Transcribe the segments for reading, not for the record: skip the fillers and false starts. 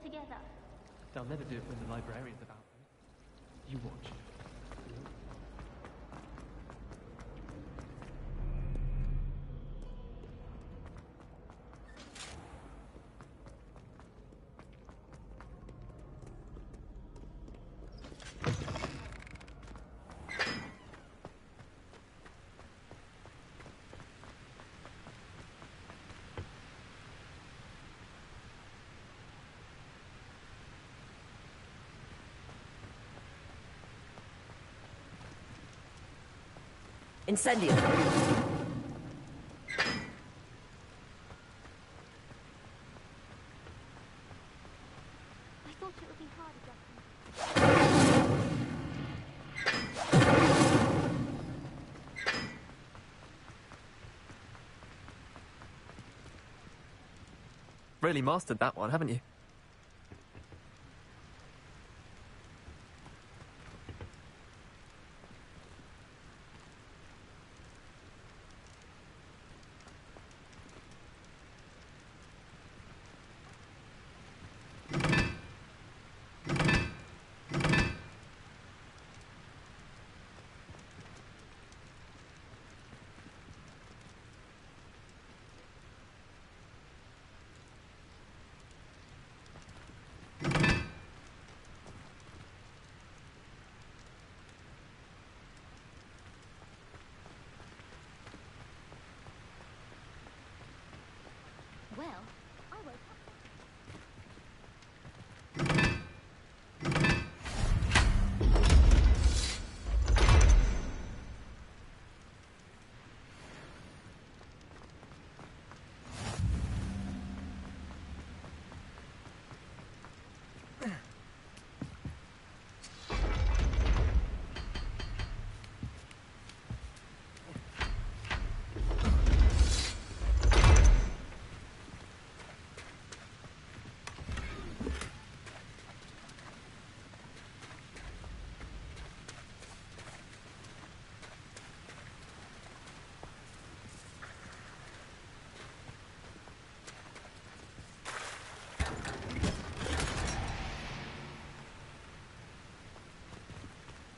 together. They'll never do it when the librarian's about them. You watch. Incendio. I thought it would be harder, Really mastered that one, haven't you? well, I woke up.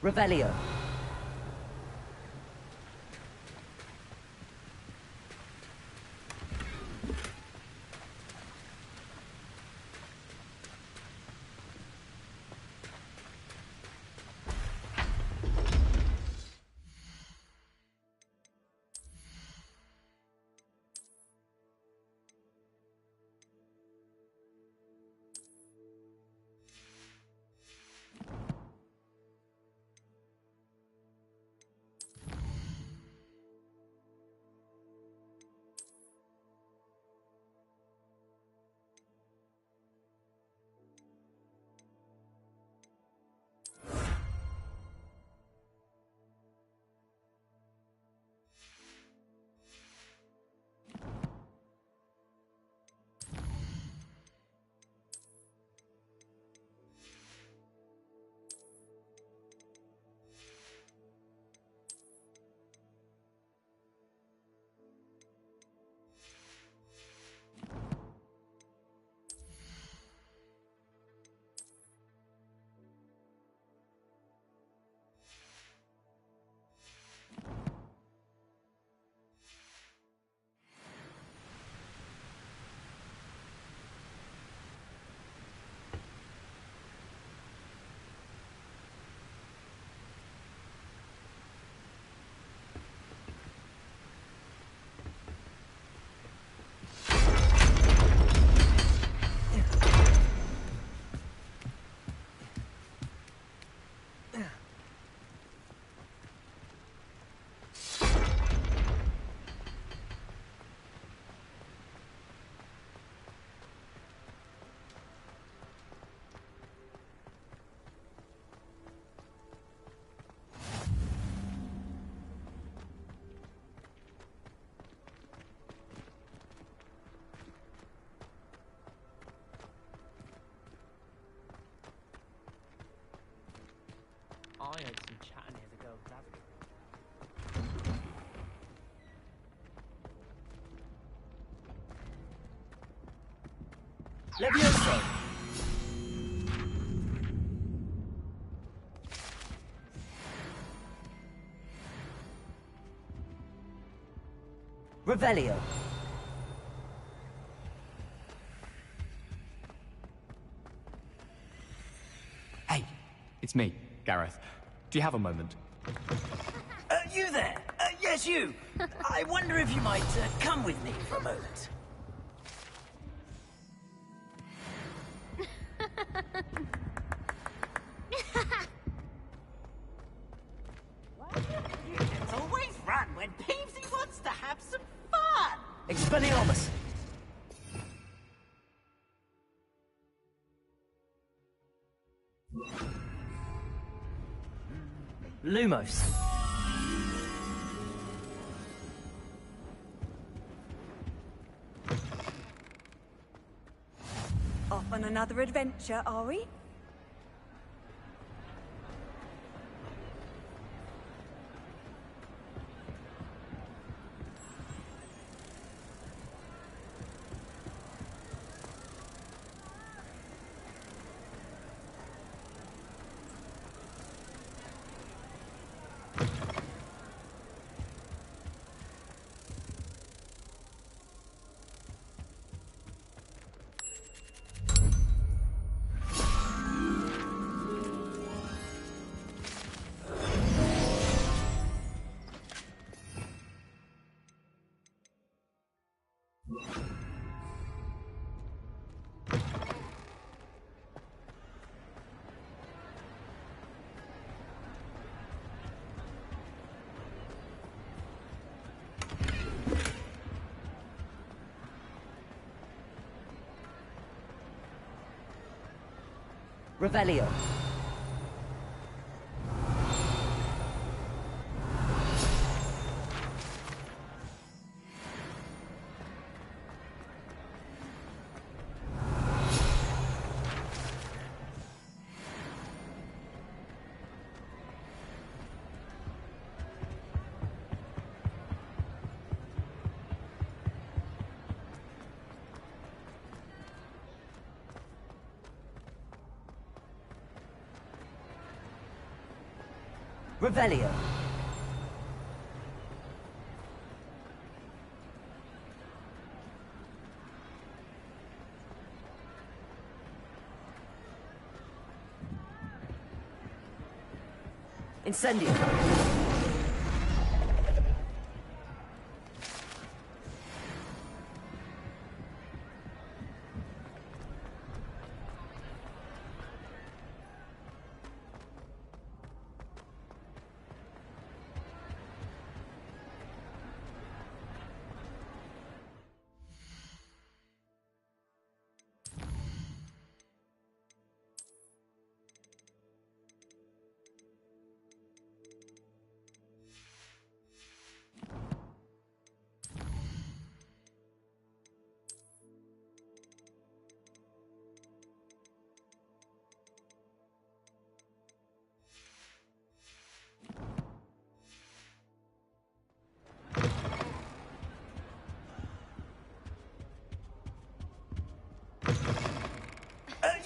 Revelio. I heard some chatting near the girls' lavatory. Levioso. Revelio. Hey, it's me, Gareth. Do you have a moment? You there? Yes, you. I wonder if you might come with me for a moment. It's always run when Peevesy wants to have some fun. Expelliarmus. Lumos. Off on another adventure, are we? Revelio. Revelio. Incendio.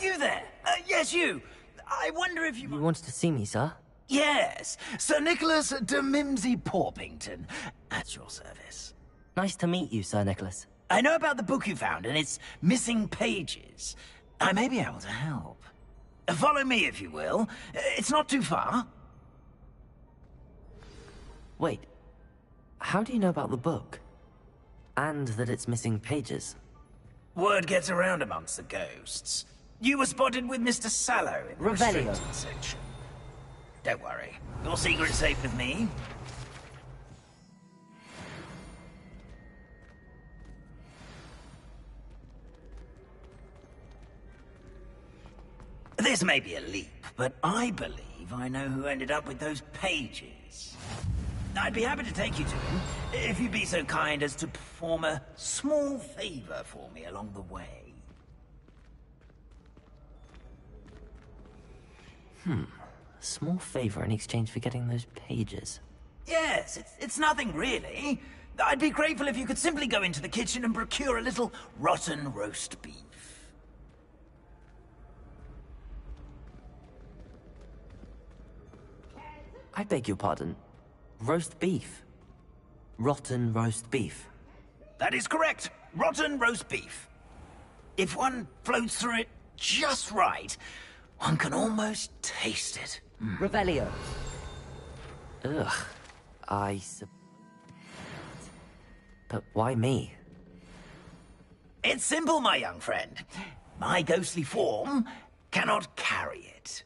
You there? Yes, you. I wonder if you... You wanted to see me, sir? Yes, Sir Nicholas de Mimsy Porpington, at your service. Nice to meet you, Sir Nicholas. I know about the book you found and its missing pages. I may be able to help. Follow me, if you will. It's not too far. Wait. How do you know about the book? And that it's missing pages? Word gets around amongst the ghosts. You were spotted with Mr. Sallow in the Revelio. restricted section. Don't worry. Your secret's safe with me. This may be a leap, but I believe I know who ended up with those pages. I'd be happy to take you to him, if you'd be so kind as to perform a small favor for me along the way. Small favor in exchange for getting those pages. Yes, it's nothing really. I'd be grateful if you could simply go into the kitchen and procure a little rotten roast beef. I beg your pardon. Roast beef. Rotten roast beef. That is correct. Rotten roast beef. If one floats through it just right, one can almost taste it. Revelio. Ugh. But why me? It's simple, my young friend. My ghostly form cannot carry it.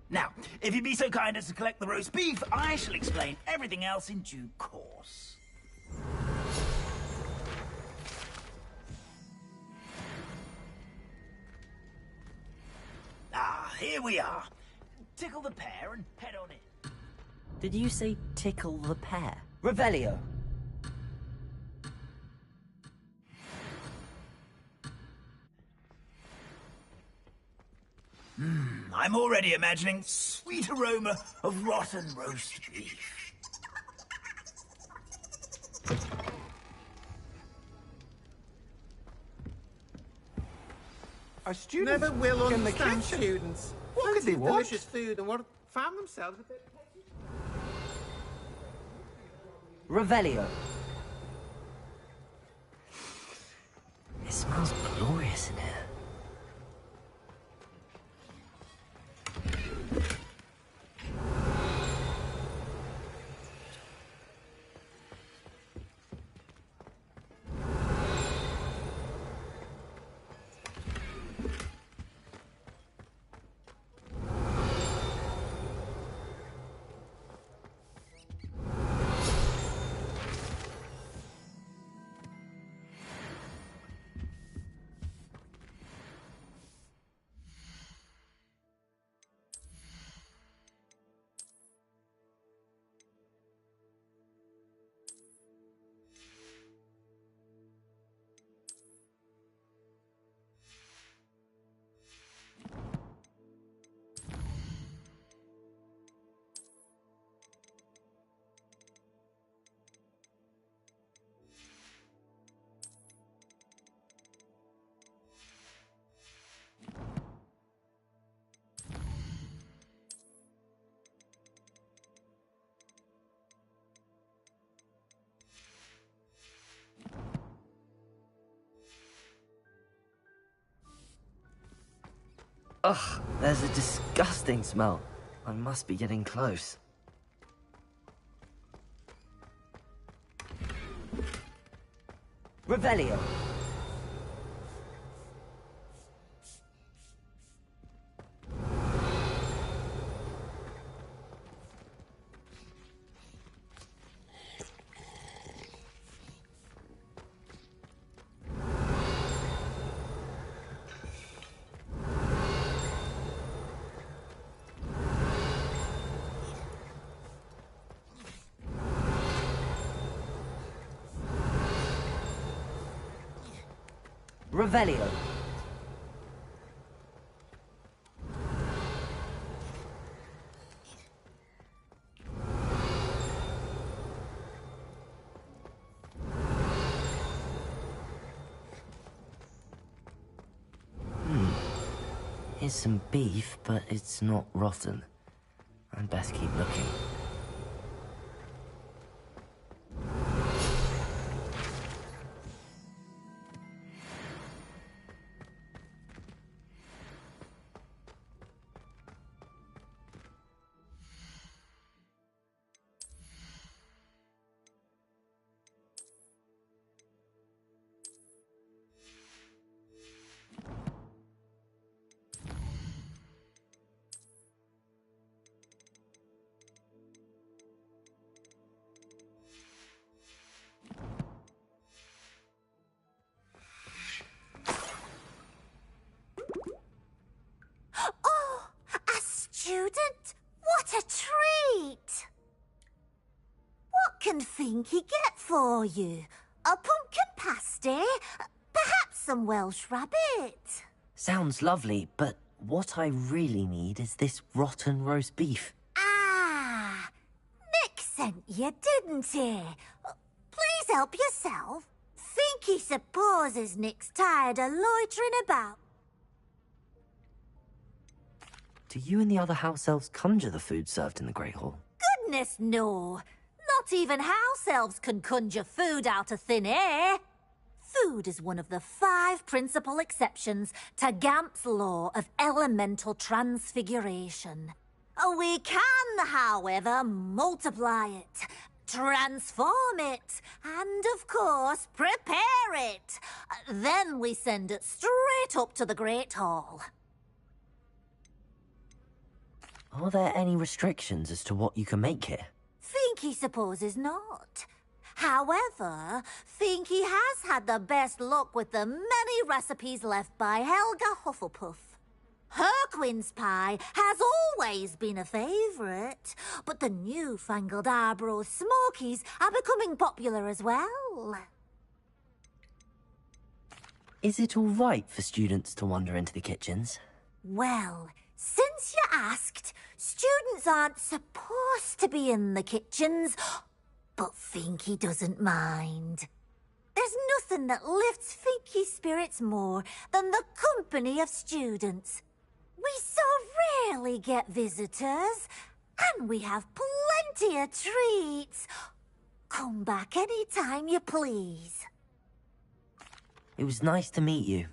Now, if you'd be so kind as to collect the roast beef, I shall explain everything else in due course. Ah, here we are. Tickle the pear and head on in. Did you say tickle the pear? Revelio. I'm already imagining sweet aroma of rotten roast beef. Our students Never will in the understand kitchen. students. What could they want? Delicious food and what found themselves a bit. Revelio. It smells glorious in here. Ugh, there's a disgusting smell. I must be getting close. Revelio. Revelio. Here's some beef, but it's not rotten. I'd best keep looking. Oh, a student? What a treat! What can Finky get for you? A pumpkin pasty? Perhaps some Welsh rabbit? Sounds lovely, but what I really need is this rotten roast beef. Ah, Nick sent you, didn't he? Please help yourself. Finky supposes Nick's tired of loitering about. Do you and the other house elves conjure the food served in the Great Hall? Goodness, no. Not even house elves can conjure food out of thin air. Food is one of the 5 principal exceptions to Gamp's law of elemental transfiguration. We can, however, multiply it, transform it, and, of course, prepare it. Then we send it straight up to the Great Hall. Are there any restrictions as to what you can make here? Finky supposes not. However, Finky has had the best luck with the many recipes left by Helga Hufflepuff. Her quince pie has always been a favourite, but the newfangled Arbroath Smokies are becoming popular as well. Is it all right for students to wander into the kitchens? Well, since you asked, students aren't supposed to be in the kitchens, but Finky doesn't mind. There's nothing that lifts Finky's spirits more than the company of students. We so rarely get visitors, and we have plenty of treats. Come back any time you please. It was nice to meet you.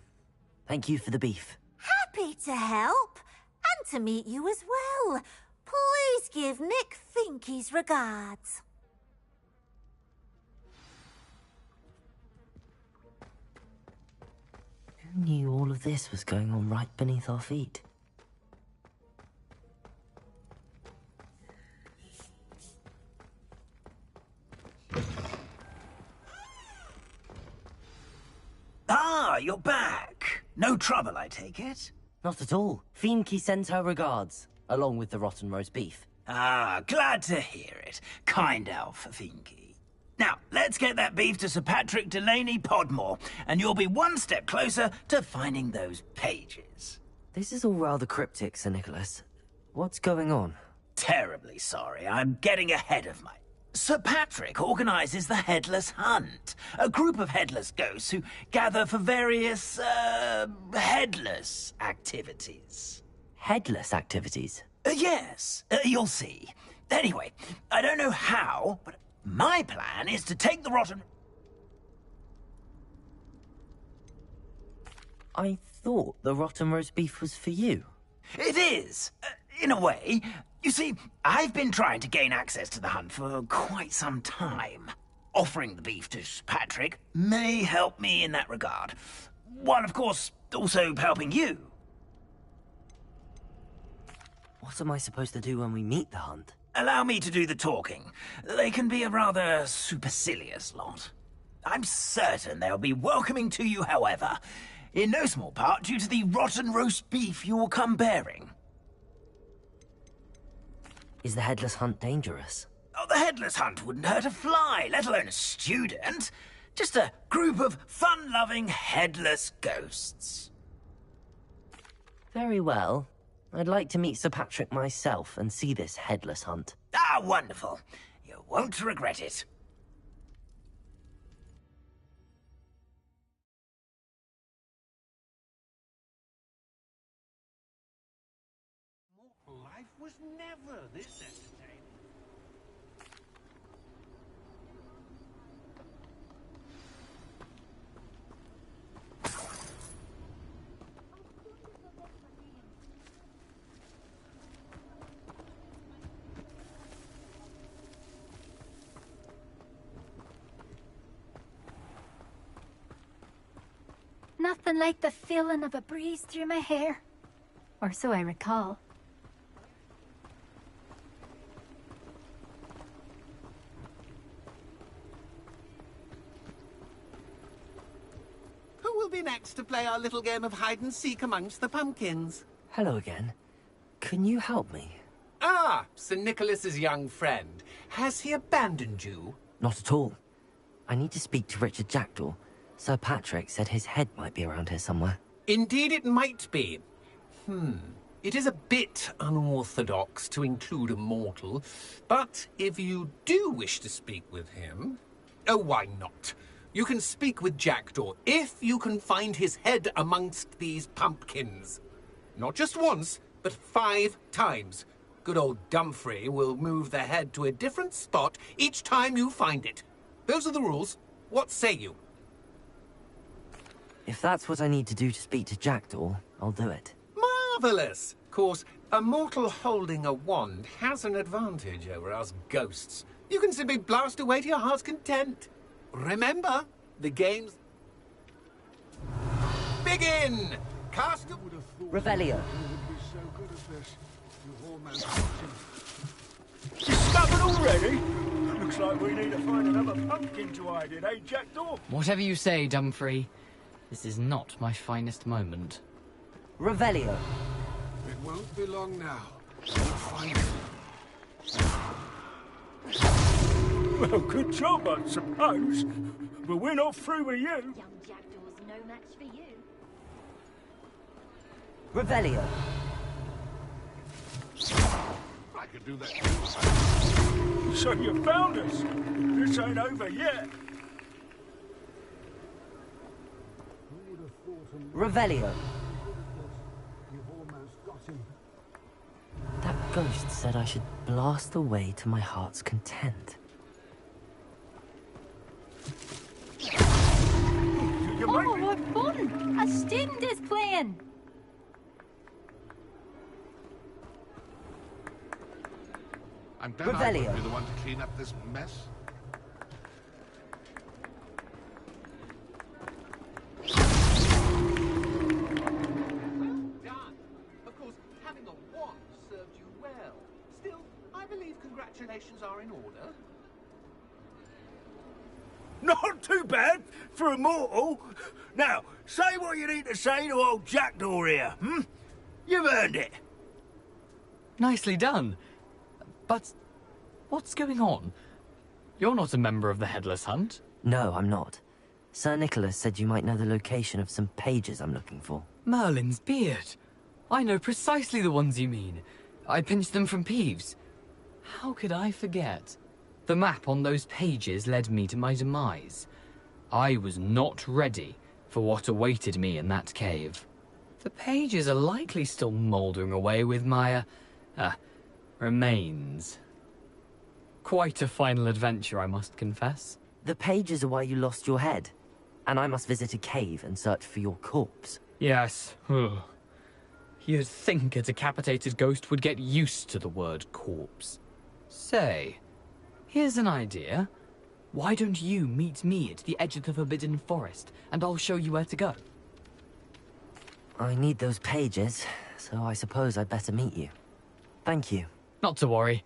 Thank you for the beef. Happy to help, and to meet you as well. Please give Nick Finky's regards. Who knew all of this was going on right beneath our feet? Ah, you're back. No trouble, I take it? Not at all. Finky sends her regards, along with the rotten roast beef. Ah, glad to hear it. Kind elf, Finky. Now, let's get that beef to Sir Patrick Delaney Podmore, and you'll be one step closer to finding those pages. This is all rather cryptic, Sir Nicholas. What's going on? Terribly sorry, I'm getting ahead of my... Sir Patrick organises the Headless Hunt, a group of headless ghosts who gather for various, headless activities. Headless activities? Yes, you'll see. Anyway, I don't know how, but my plan is to take the rotten... I thought the rotten roast beef was for you. It is, in a way. You see, I've been trying to gain access to the hunt for quite some time. Offering the beef to Patrick may help me in that regard. While, of course, also helping you. What am I supposed to do when we meet the hunt? Allow me to do the talking. They can be a rather supercilious lot. I'm certain they'll be welcoming to you, however, in no small part due to the rotten roast beef you will come bearing. Is the headless hunt dangerous? Oh, the headless hunt wouldn't hurt a fly, let alone a student. Just a group of fun-loving headless ghosts. Very well. I'd like to meet Sir Patrick myself and see this headless hunt. Ah, wonderful. You won't regret it. Life was never this entertaining. Nothing like the feeling of a breeze through my hair. Or so I recall. Who will be next to play our little game of hide-and-seek amongst the pumpkins? Hello again. Can you help me? Ah, Sir Nicholas's young friend. Has he abandoned you? Not at all. I need to speak to Richard Jackdaw. Sir Patrick said his head might be around here somewhere. Indeed it might be. It is a bit unorthodox to include a mortal, but if you do wish to speak with him... Oh, why not? You can speak with Jackdaw if you can find his head amongst these pumpkins. Not just once, but 5 times. Good old Dumfrey will move the head to a different spot each time you find it. Those are the rules. What say you? If that's what I need to do to speak to Jackdaw, I'll do it. Marvellous! Of course, a mortal holding a wand has an advantage over us ghosts. You can simply blast away to your heart's content. Remember, the game's... Begin! Cast of... Revelio. Discovered already? Looks like we need to find another pumpkin to hide in, eh, Jackdaw? Whatever you say, Dumfrey. This is not my finest moment. Revelio. It won't be long now. We'll find it. Well, good job, I suppose. But we're not through with you. Young Jackdaw's no match for you. Revelio. I could do that too. So you found us. This ain't over yet. Revelio. That ghost said I should blast away to my heart's content. Oh, what fun! A student is playing! I'm glad Revelio. I won't be the one to clean up this mess. Done. Of course, having a wand served you well. Still, I believe congratulations are in order. Not too bad for a mortal. Now, say what you need to say to old Jackdaw here, hmm? You've earned it. Nicely done. But what's going on? You're not a member of the Headless Hunt. No, I'm not. Sir Nicholas said you might know the location of some pages I'm looking for. Merlin's beard. I know precisely the ones you mean. I pinched them from Peeves. How could I forget? The map on those pages led me to my demise. I was not ready for what awaited me in that cave. The pages are likely still mouldering away with my, remains. Quite a final adventure, I must confess. The pages are why you lost your head, and I must visit a cave and search for your corpse. Yes. You'd think a decapitated ghost would get used to the word corpse. Say, here's an idea. Why don't you meet me at the edge of the Forbidden Forest, and I'll show you where to go? I need those pages, so I suppose I'd better meet you. Thank you. Not to worry.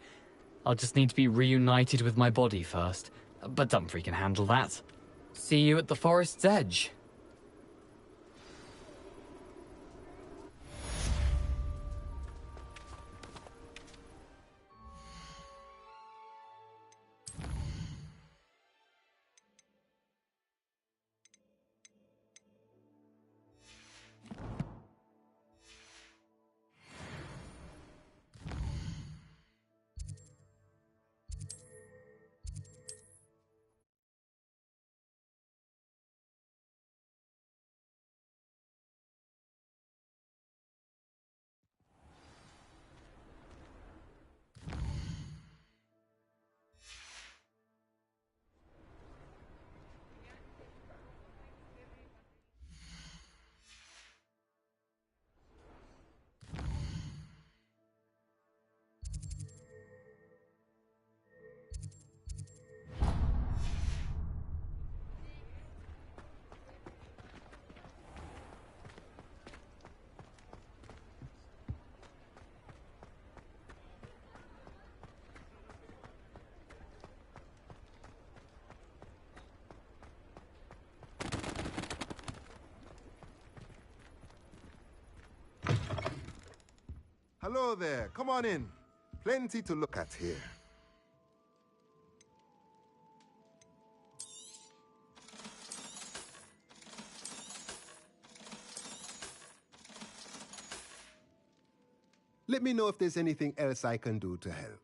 I'll just need to be reunited with my body first. But Dumfrey can handle that. See you at the forest's edge. Hello there, come on in. Plenty to look at here. Let me know if there's anything else I can do to help.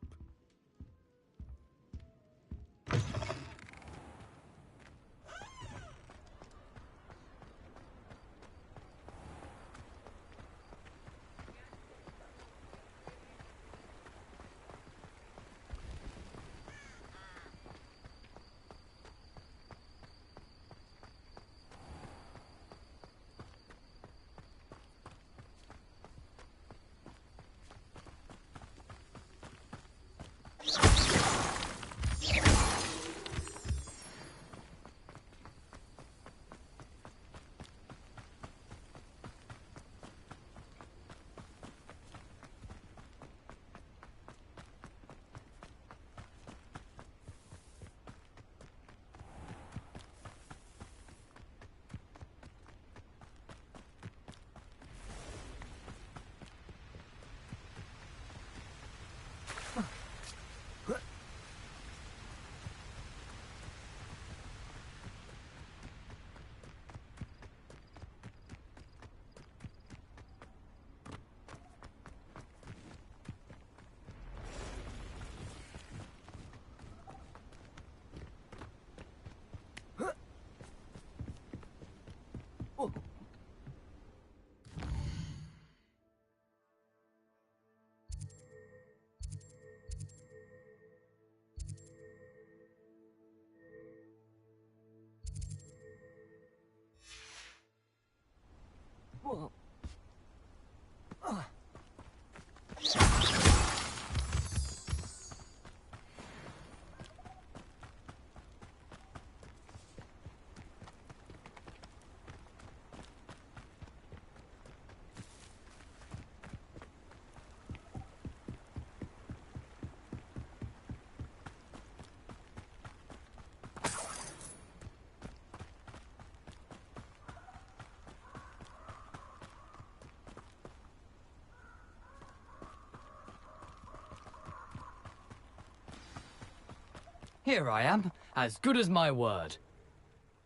Here I am, as good as my word.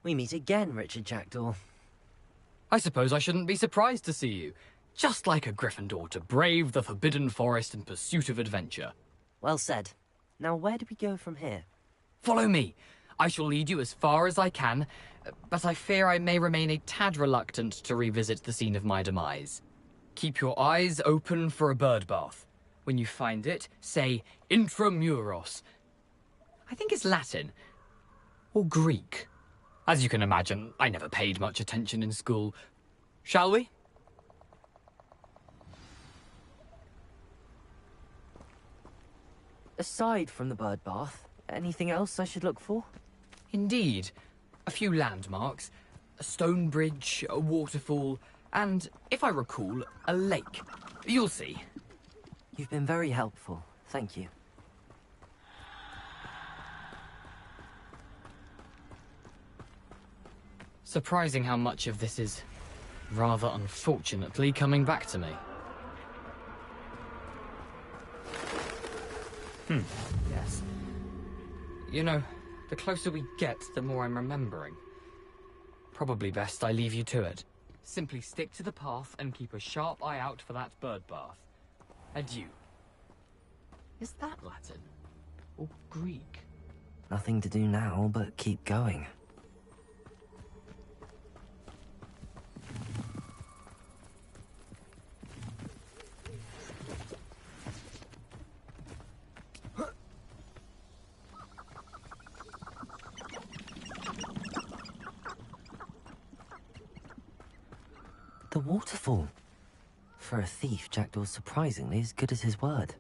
We meet again, Richard Jackdaw. I suppose I shouldn't be surprised to see you. Just like a Gryffindor to brave the Forbidden Forest in pursuit of adventure. Well said. Now where do we go from here? Follow me. I shall lead you as far as I can, but I fear I may remain a tad reluctant to revisit the scene of my demise. Keep your eyes open for a bird bath. When you find it, say Intramuros. I think it's Latin. Or Greek. As you can imagine, I never paid much attention in school. Shall we? Aside from the bird bath, anything else I should look for? Indeed. A few landmarks. A stone bridge, a waterfall, and, if I recall, a lake. You'll see. You've been very helpful. Thank you. Surprising how much of this is, rather unfortunately, coming back to me. Yes. You know, the closer we get, the more I'm remembering. Probably best I leave you to it. Simply stick to the path and keep a sharp eye out for that bird bath. Adieu. Is that Latin? Or Greek? Nothing to do now but keep going. The waterfall. For a thief, Jackdaw's surprisingly as good as his word.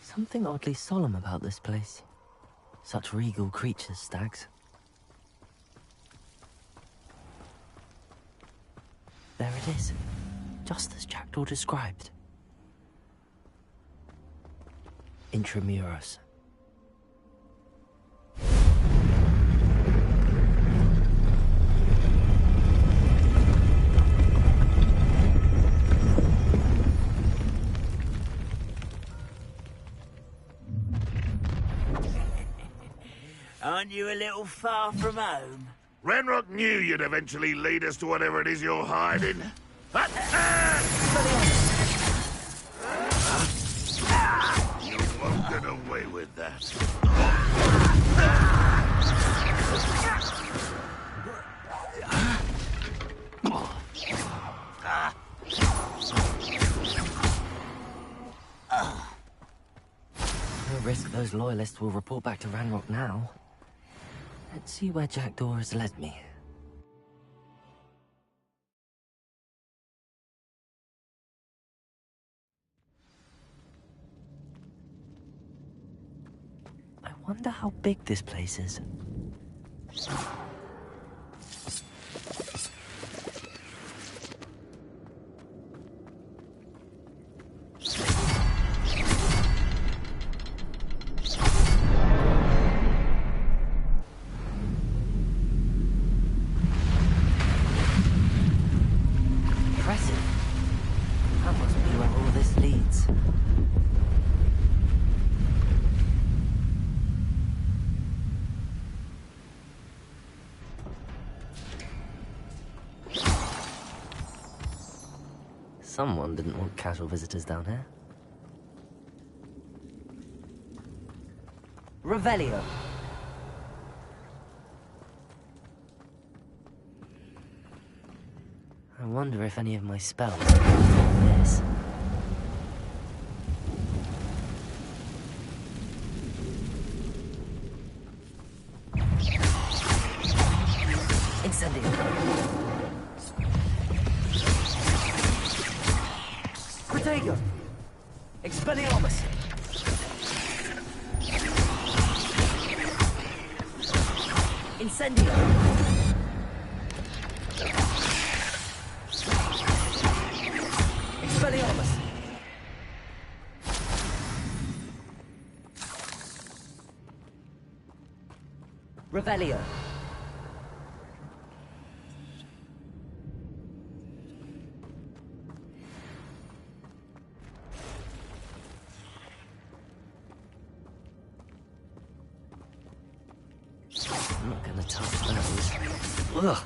Something oddly solemn about this place. Such regal creatures, stags. There it is, just as Jackdaw described. Intramuros. Aren't you a little far from home? Ranrock knew you'd eventually lead us to whatever it is you're hiding. You won't get away with that. No risk those loyalists will report back to Ranrock now. Let's see where Jackdaw has led me. I wonder how big this place is. Someone didn't want casual visitors down here. Revelio. wonder if any of my spells are like this. Incendio. Protego. Expelliarmus. Incendio. Expelliarmus. Revelio. I'm not gonna touch those. Ugh.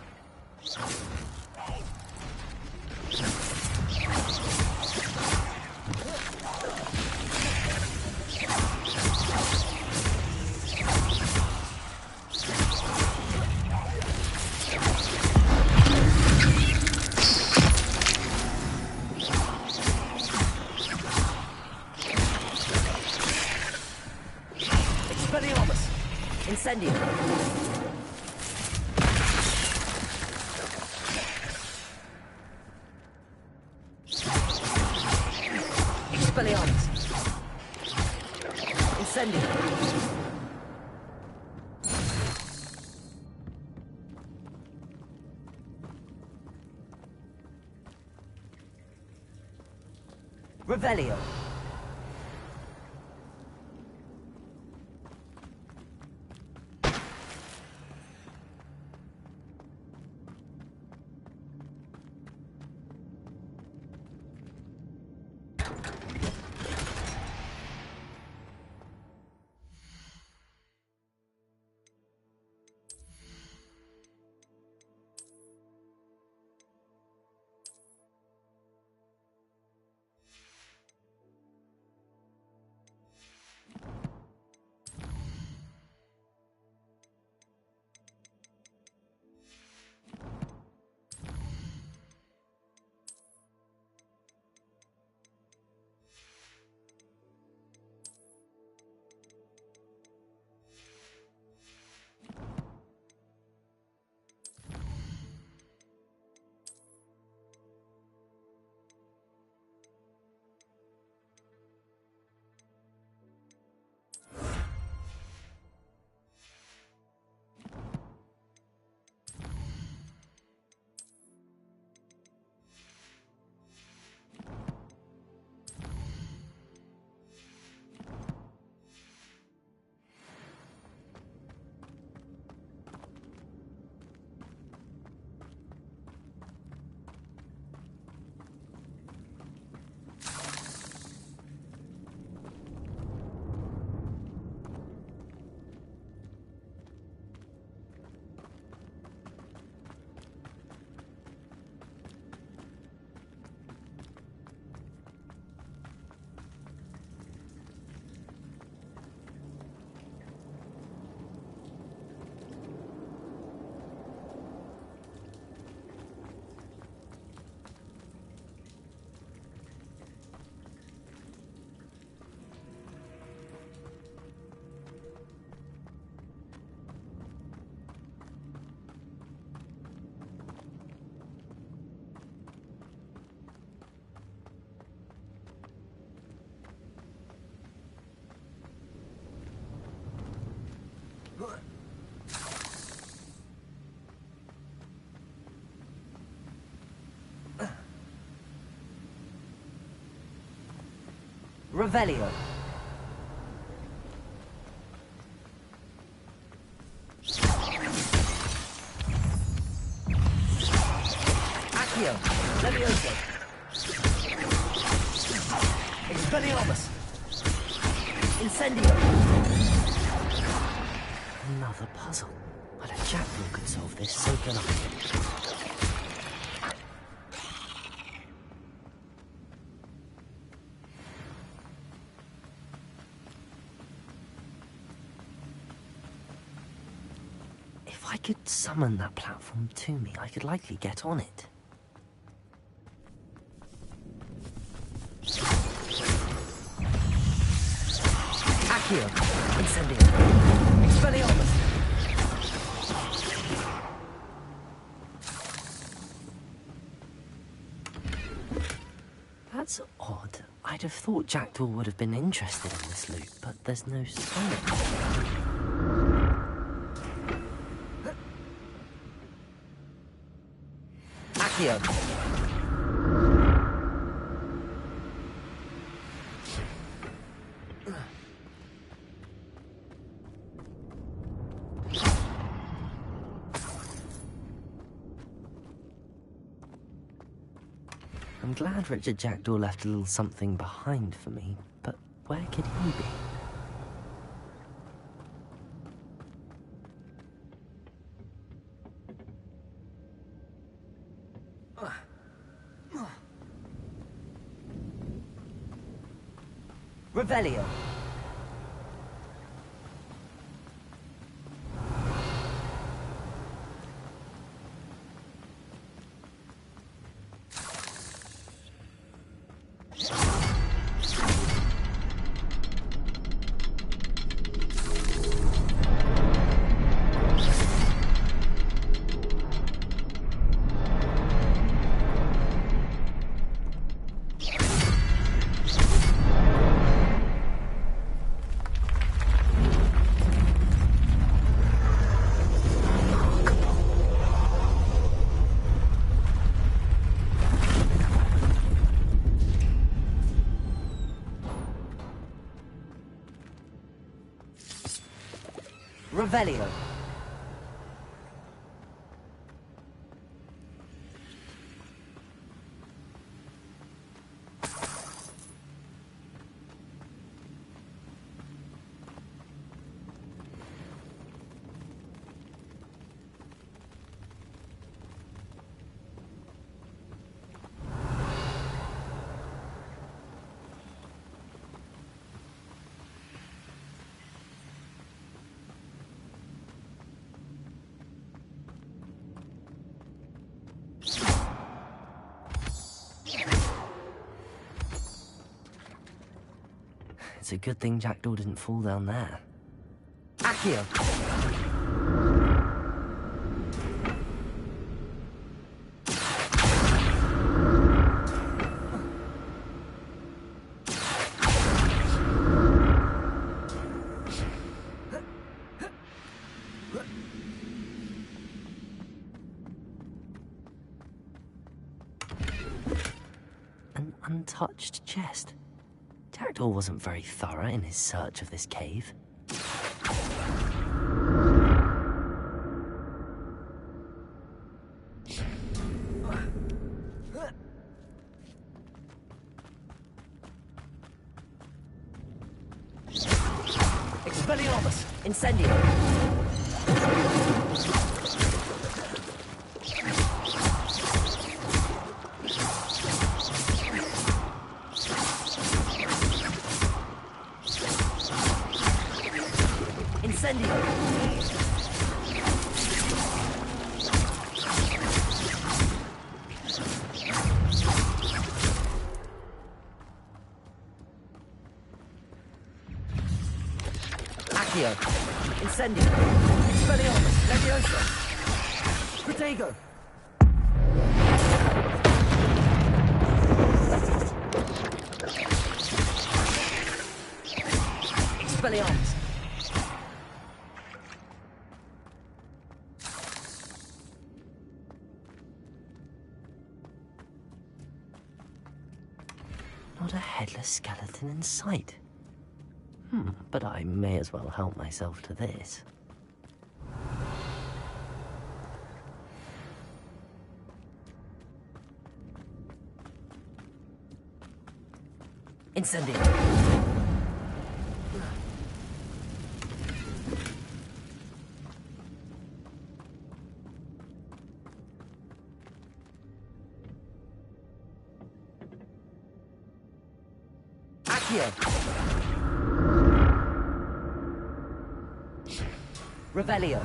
Expelliarmus. Incendio. Expelliarmus. Incendio. Revelio. Revelio. Accio. Levioso. Expelliarmus. Incendio. Another puzzle. But a jackal could solve this, so can I. If I could summon that platform to me, I could likely get on it. Accio. Incendio. Expelliarmus. That's odd. I'd have thought Jackdaw would have been interested in this loot, but there's no sign. Accio. I'm glad Richard Jackdaw left a little something behind for me, but where could he be? Revelio. Revelio. It's a good thing Jackdaw didn't fall down there. Accio! An untouched chest. Jackdaw wasn't very thorough in his search of this cave. Expelliarmus! Incendio! Accio! Incendio! Expelliarmus! Levioso! Protego! Expelliarmus! Not a headless skeleton in sight. But I may as well help myself to this. Incendio! Accio! Revelio.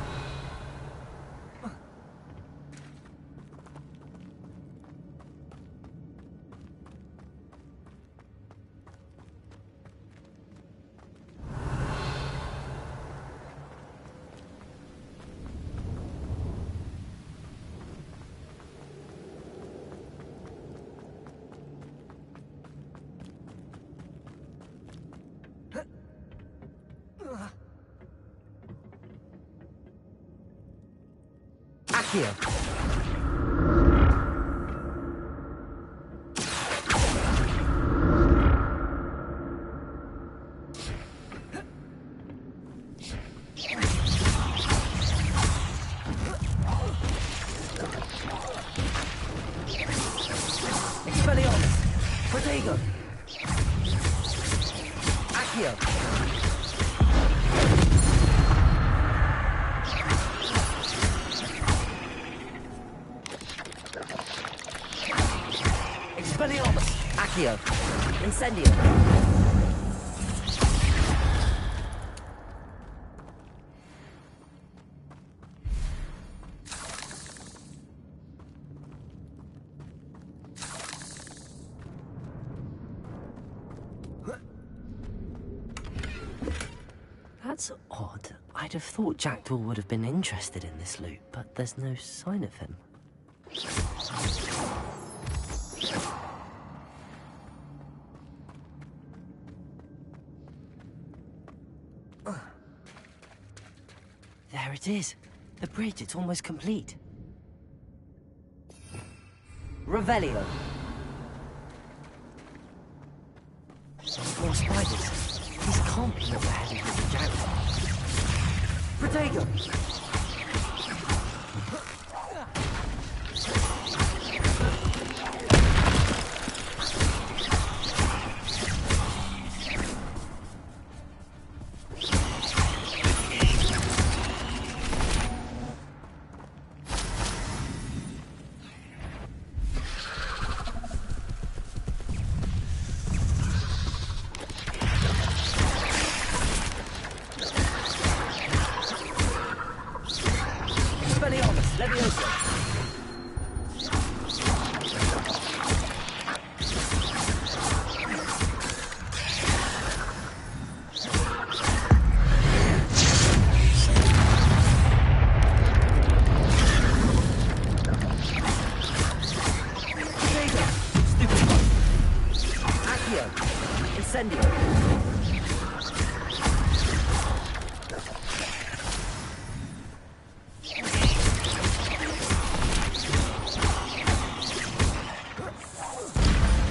Accio. Expelliarmus. Protego. Accio. Expelliarmus. Accio. Incendio. That's odd. I'd have thought Jackdaw would have been interested in this loot, but there's no sign of him. There it is. The bridge, it's almost complete. Revelio. More spiders. These can't be what we're heading for the Jackdaw. Protego.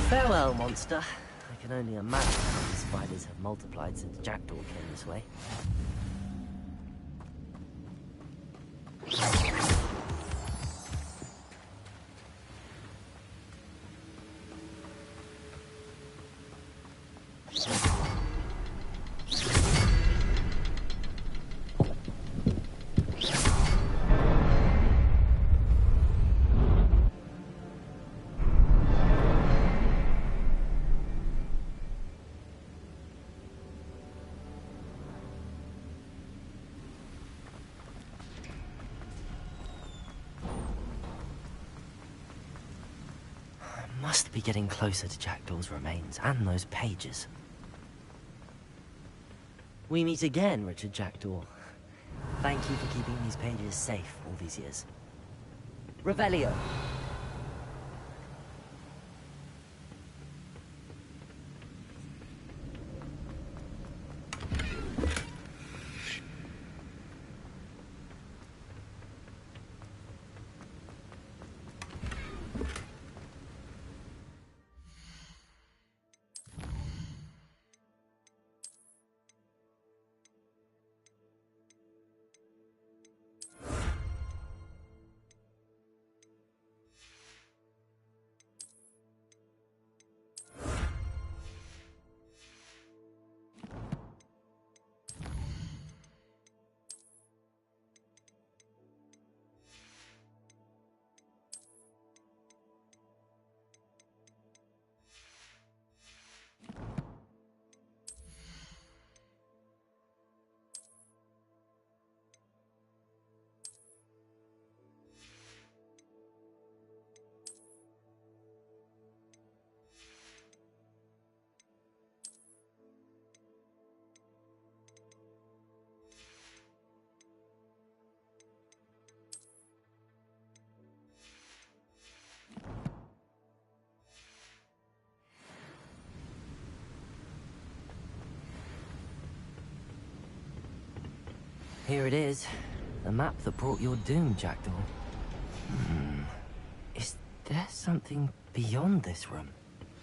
Farewell, monster. I can only imagine how the spiders have multiplied since Jackdaw came this way. Must be getting closer to Jackdaw's remains and those pages. We meet again, Richard Jackdaw. Thank you for keeping these pages safe all these years. Revelio. Here it is. The map that brought your doom, Jackdaw. Is there something beyond this room?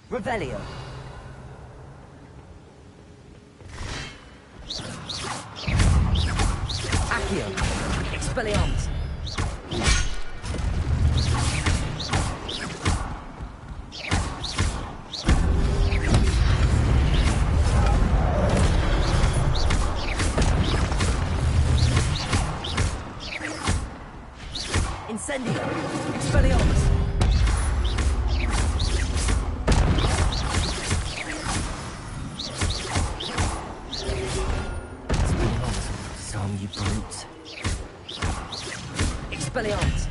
Revelio! Accio! Expelliarmus! Incendio! Expelliarmus! Disarm you brutes. Expelliarmus!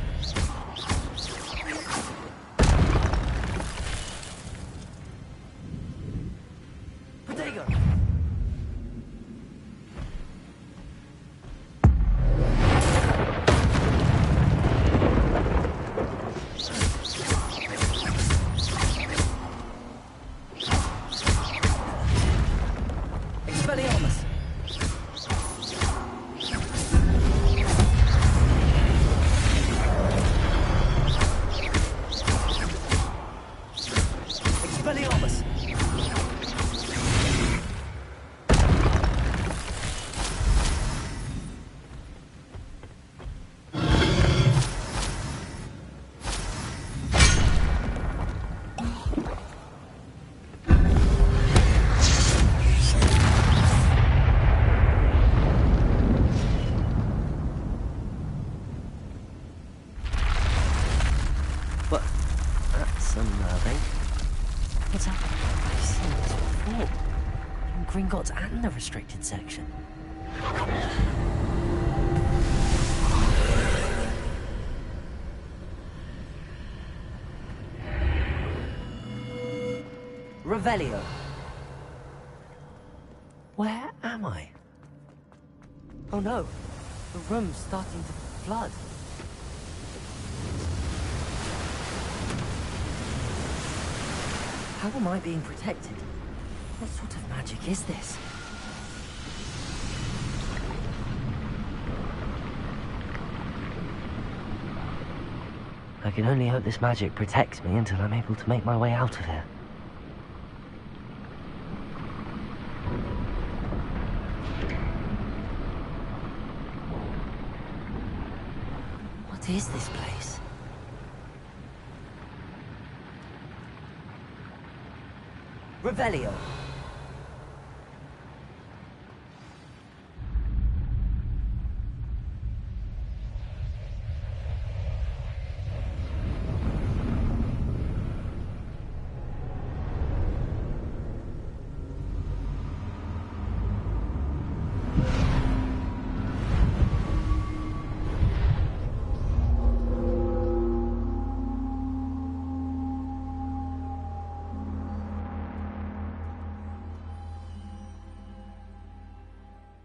Protego! Expelliarmus! Expelliarmus! But that's unnerving. What's happening? I've seen this before. In Gringotts and the restricted section. Revelio. Where am I? Oh no, the room's starting to flood. How am I being protected? What sort of magic is this? I can only hope this magic protects me until I'm able to make my way out of here. What is this place? Revelio.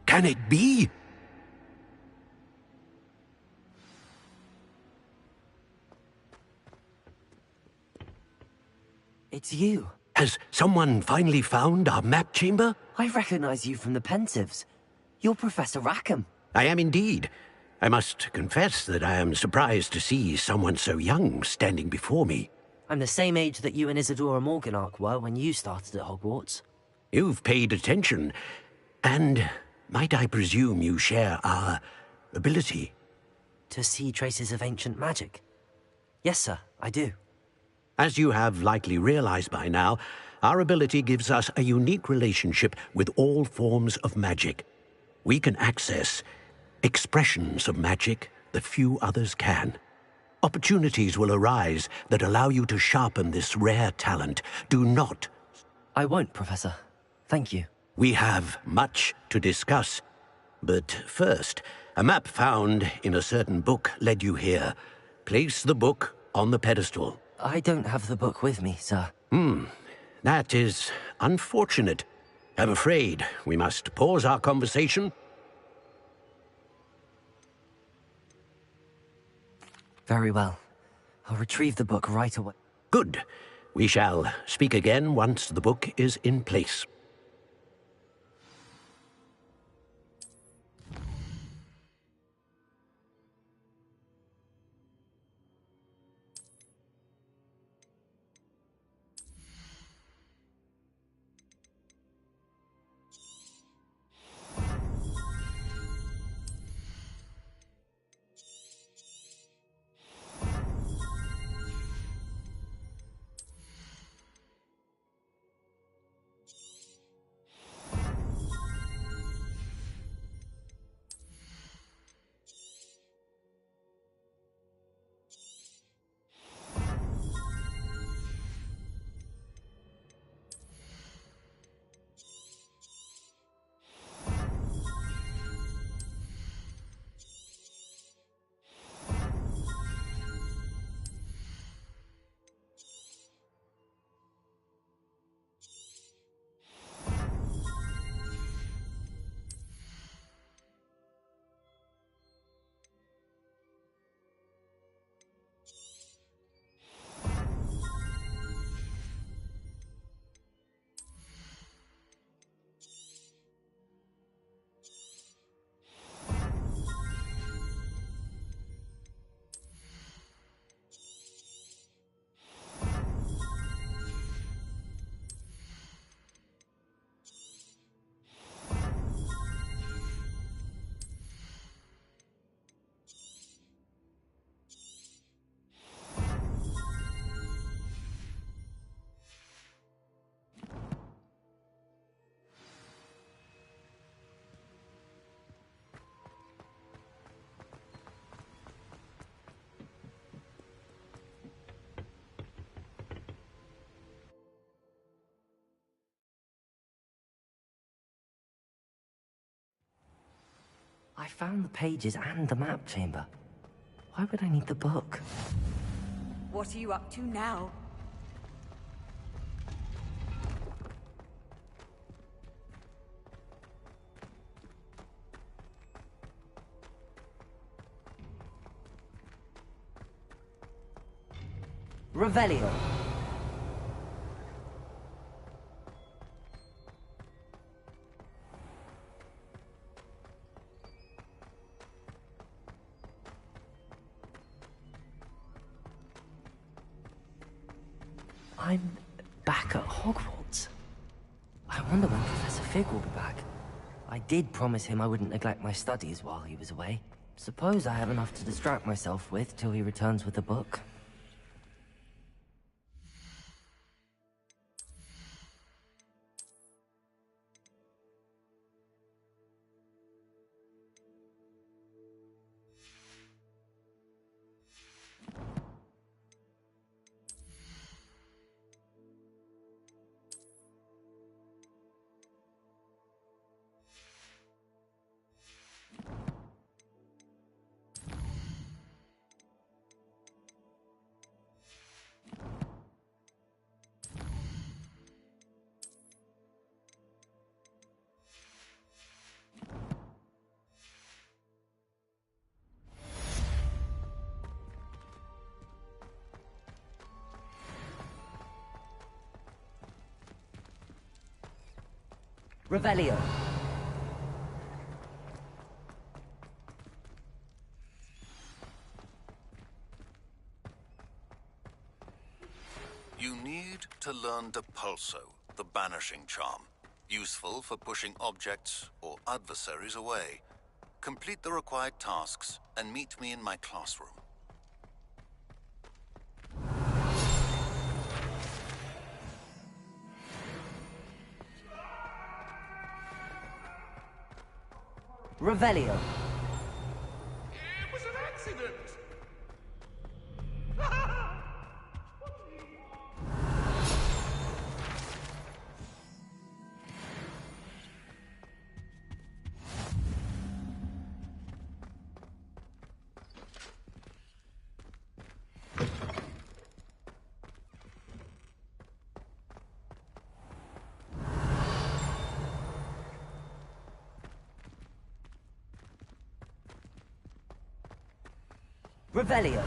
Can it be? It's you. Has someone finally found our map chamber? I recognize you from the Pensives. You're Professor Rackham. I am indeed. I must confess that I am surprised to see someone so young standing before me. I'm the same age that you and Isadora Morganach were when you started at Hogwarts. You've paid attention, and might I presume you share our ability? To see traces of ancient magic? Yes, sir, I do. As you have likely realized by now, our ability gives us a unique relationship with all forms of magic. We can access expressions of magic that few others can. Opportunities will arise that allow you to sharpen this rare talent. Do not. I won't, Professor. Thank you. We have much to discuss. But first, a map found in a certain book led you here. Place the book on the pedestal. I don't have the book with me, sir. That is unfortunate. I'm afraid we must pause our conversation. Very well. I'll retrieve the book right away. Good. We shall speak again once the book is in place. I found the pages and the map chamber. Why would I need the book? What are you up to now? Revelio. I'm back at Hogwarts. I wonder when Professor Fig will be back. I did promise him I wouldn't neglect my studies while he was away. Suppose I have enough to distract myself with till he returns with the book. Revelio. You need to learn Depulso, the banishing charm. Useful for pushing objects or adversaries away. Complete the required tasks and meet me in my classroom. Revelio. It was an accident! Revelio.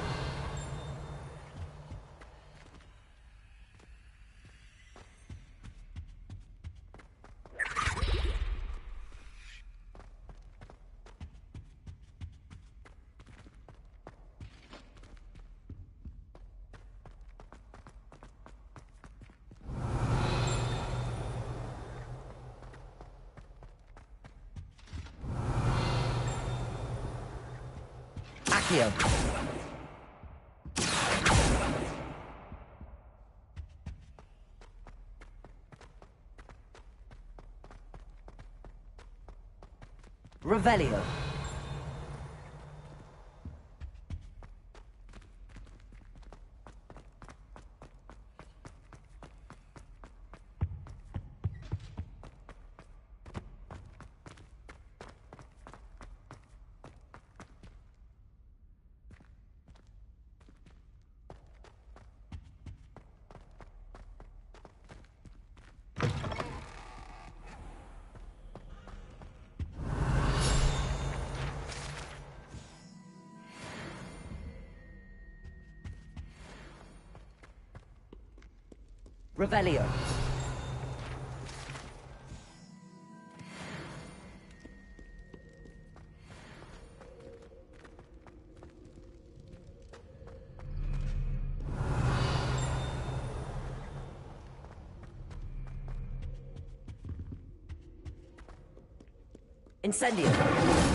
Accio. Revelio. Revelio. Incendio.